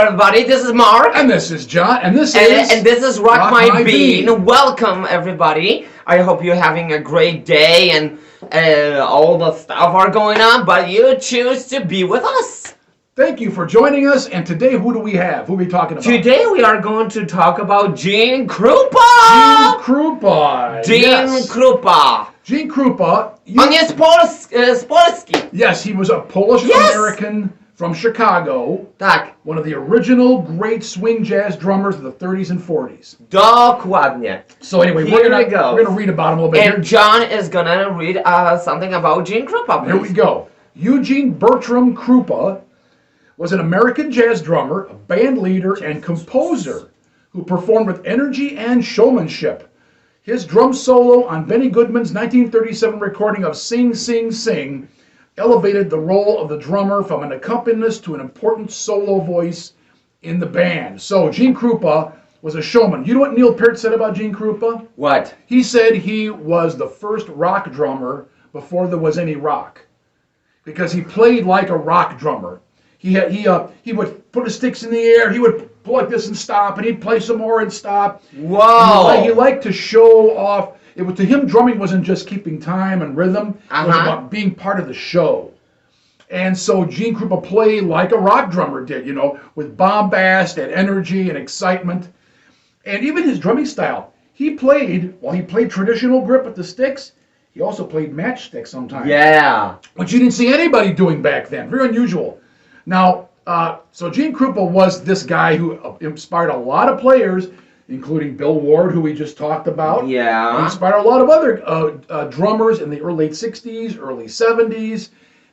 everybody. This is Mark. And this is John. And this is Rock My Bean. Welcome, everybody. I hope you're having a great day and all the stuff are going on, but you choose to be with us. Thank you for joining us. And today, who do we have? Who are we talking about? Today, we are going to talk about Gene Krupa. Gene Krupa. Gene Krupa. Gene Krupa. On your Polski. Yes, he was a Polish-American from Chicago. Tak. One of the original great swing jazz drummers of the 30s and 40s. Dokładnie. So anyway, we're gonna read about him a little bit. And John is gonna read something about Gene Krupa. Here we go. Eugene Bertram Krupa was an American jazz drummer, a band leader, and composer who performed with energy and showmanship. His drum solo on Benny Goodman's 1937 recording of Sing, Sing, Sing elevated the role of the drummer from an accompanist to an important solo voice in the band. So Gene Krupa was a showman. You know what Neil Peart said about Gene Krupa? What? He said he was the first rock drummer before there was any rock, because he played like a rock drummer. He would put his sticks in the air, he would pull like this and stop, and he'd play some more and stop. Whoa! And he liked to show off. To him, drumming wasn't just keeping time and rhythm. It was about being part of the show. And so Gene Krupa played like a rock drummer did, with bombast and energy and excitement. And even his drumming style, while he played traditional grip with the sticks, he also played matchsticks sometimes. Yeah. Which you didn't see anybody doing back then. Very unusual. Now, so Gene Krupa was this guy who inspired a lot of players, including Bill Ward, who we just talked about. Yeah. He inspired a lot of other drummers in the late 60s, early 70s,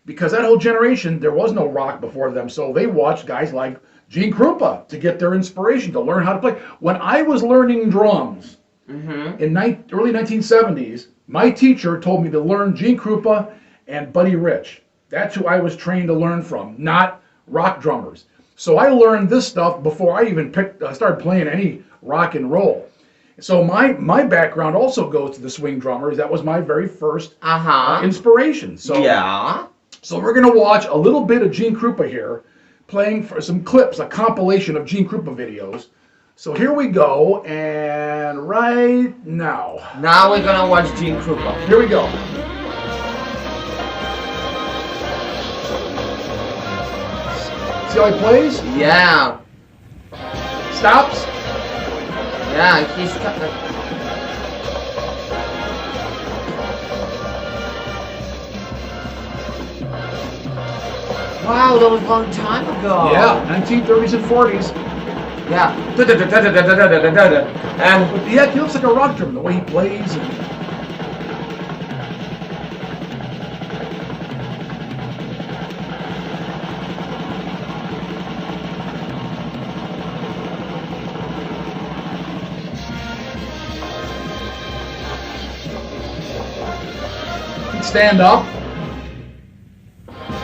because that whole generation, there was no rock before them, so they watched guys like Gene Krupa to get their inspiration, to learn how to play. When I was learning drums in early 1970s, my teacher told me to learn Gene Krupa and Buddy Rich. That's who I was trained to learn from, not rock drummers. So I learned this stuff before I even started playing any rock and roll. So my background also goes to the swing drummers. That was my very first inspiration. So we're going to watch a little bit of Gene Krupa here, playing for some clips, a compilation of Gene Krupa videos. So here we go, and right now. Now we're going to watch Gene Krupa. Here we go. See how he plays? Yeah. Stops? Yeah, he's got the... Wow, that was a long time ago. Yeah, 1930s and 40s. Yeah. And yeah, he looks like a rock drummer, the way he plays. Stand up.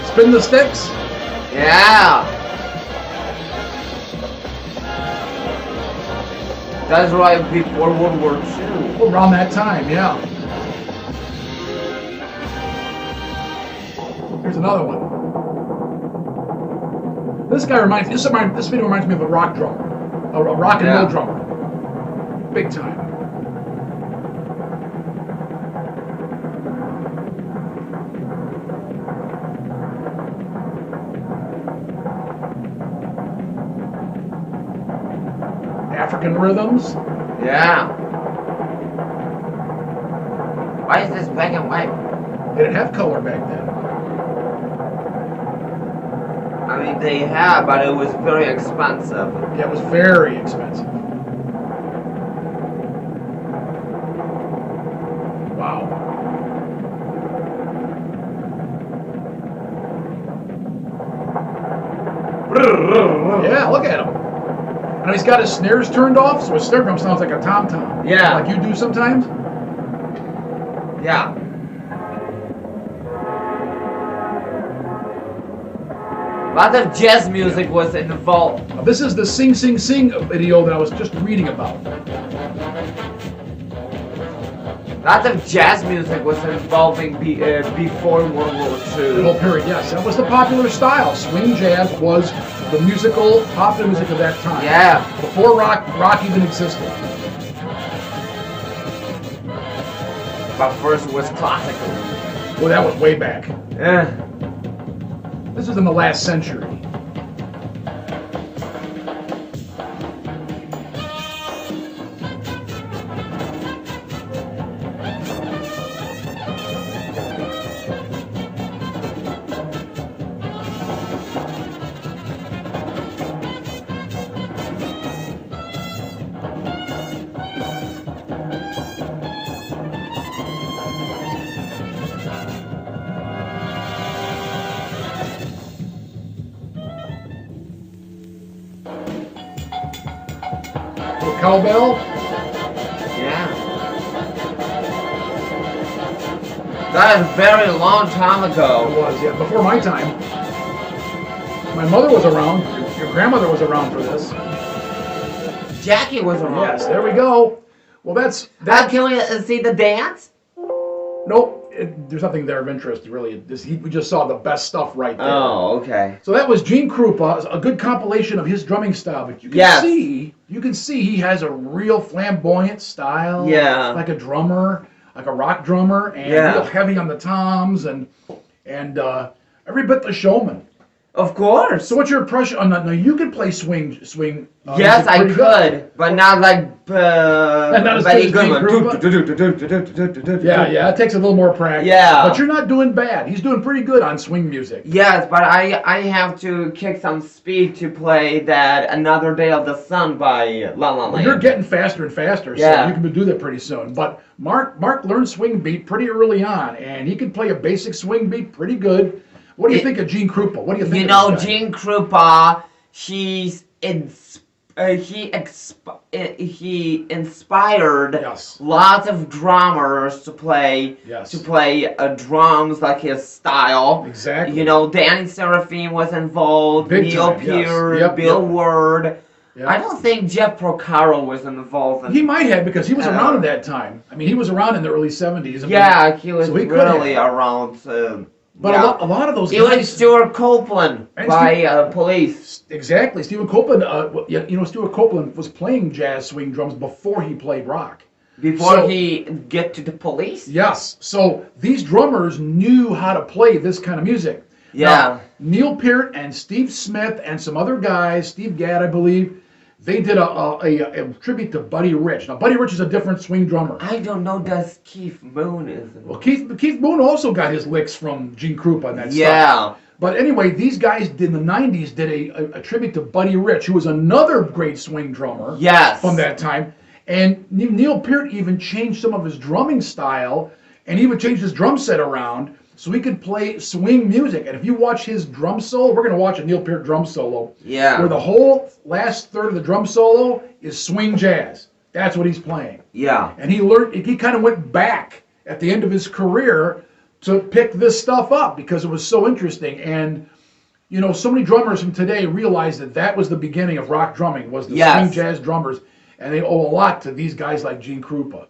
Spin the sticks. Yeah. That's right before World War II. Around that time, yeah. Here's another one. This video reminds me of a rock drummer, a rock and roll drummer, big time. African rhythms. Yeah. Why is this black and white? They didn't have color back then. I mean, they have, but it was very expensive. Yeah, it was very expensive. Wow. Yeah, look at him. And he's got his snares turned off, so his snare drum sounds like a tom-tom. Yeah. Like you do sometimes? Yeah. A lot of jazz music was involved. This is the Sing, Sing, Sing video that I was just reading about. Lots of jazz music was involving before World War The II. whole period, yes. That was the popular style. Swing jazz was the popular music of that time. Yeah. Before rock even existed. But first it was classical. Well, that was way back. Yeah. This is in the last century. Cowbell. Yeah. That is a very long time It ago. was, yeah, before my time. My mother was around. Your grandmother was around for this. Jackie was around. Yes, there we go. Well, that's that. Can we see the dance? Nope. There's nothing there of interest, really. We just saw the best stuff right there. Oh, okay. So that was Gene Krupa, a good compilation of his drumming style. But you can see he has a real flamboyant style. Yeah. Like a drummer, like a rock drummer, and real heavy on the toms, and every bit the showman. Of course. So what's your impression on that? Now you can play swing. Yes, music I pretty could, good. but not like not as Betty good as Gene Goodman. Yeah, it takes a little more practice. Yeah. But you're not doing bad. He's doing pretty good on swing music. Yes, but I have to kick some speed to play that Another Day of the Sun by La La Well, Land. you're getting faster and faster, so Yeah. you can do that pretty soon. But Mark learned swing beat pretty early on, and he can play a basic swing beat pretty good. What do you think of Gene Krupa? What do you think? You of know, this guy? Gene Krupa, he inspired Yes. lots of drummers to play Yes. drums like his style. Exactly. You know, Danny Seraphine was involved, Big Neil time, yes. Peart, Yep, Bill yep. Ward. Yep. I don't think Jeff Porcaro was involved in. He might have, because he was around at that time. I mean, he was around in the early 70s. Yeah, he was So he could really have. around. But yeah. a lot of those He guys. was Stuart Copeland And by Police. Exactly. Stephen Copeland, Stuart Copeland was playing jazz swing drums before he played rock. Before So- he get to the Police? Yes. So these drummers knew how to play this kind of music. Yeah. Now, Neil Peart and Steve Smith and some other guys, Steve Gadd, I believe, they did a tribute to Buddy Rich. Now, Buddy Rich is a different swing drummer. I don't know does Keith Moon is. Well, Keith Moon also got his licks from Gene Krupa and that stuff. Yeah. But anyway, these guys in the 90s did a tribute to Buddy Rich, who was another great swing drummer Yes. from that time. And Neil Peart even changed some of his drumming style and even changed his drum set around so he could play swing music. And if you watch his drum solo, we're going to watch a Neil Peart drum solo. Yeah. Where the whole last third of the drum solo is swing jazz. That's what he's playing. Yeah. And he kind of went back at the end of his career to pick this stuff up because it was so interesting. And, you know, so many drummers from today realized that was the beginning of rock drumming, was the swing jazz drummers. And they owe a lot to these guys like Gene Krupa.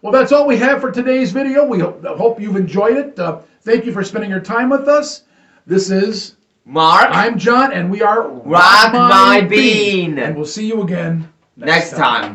Well, that's all we have for today's video. We hope you've enjoyed it. Thank you for spending your time with us. This is Mark. I'm John, and we are Rock My Bean. And we'll see you again next time.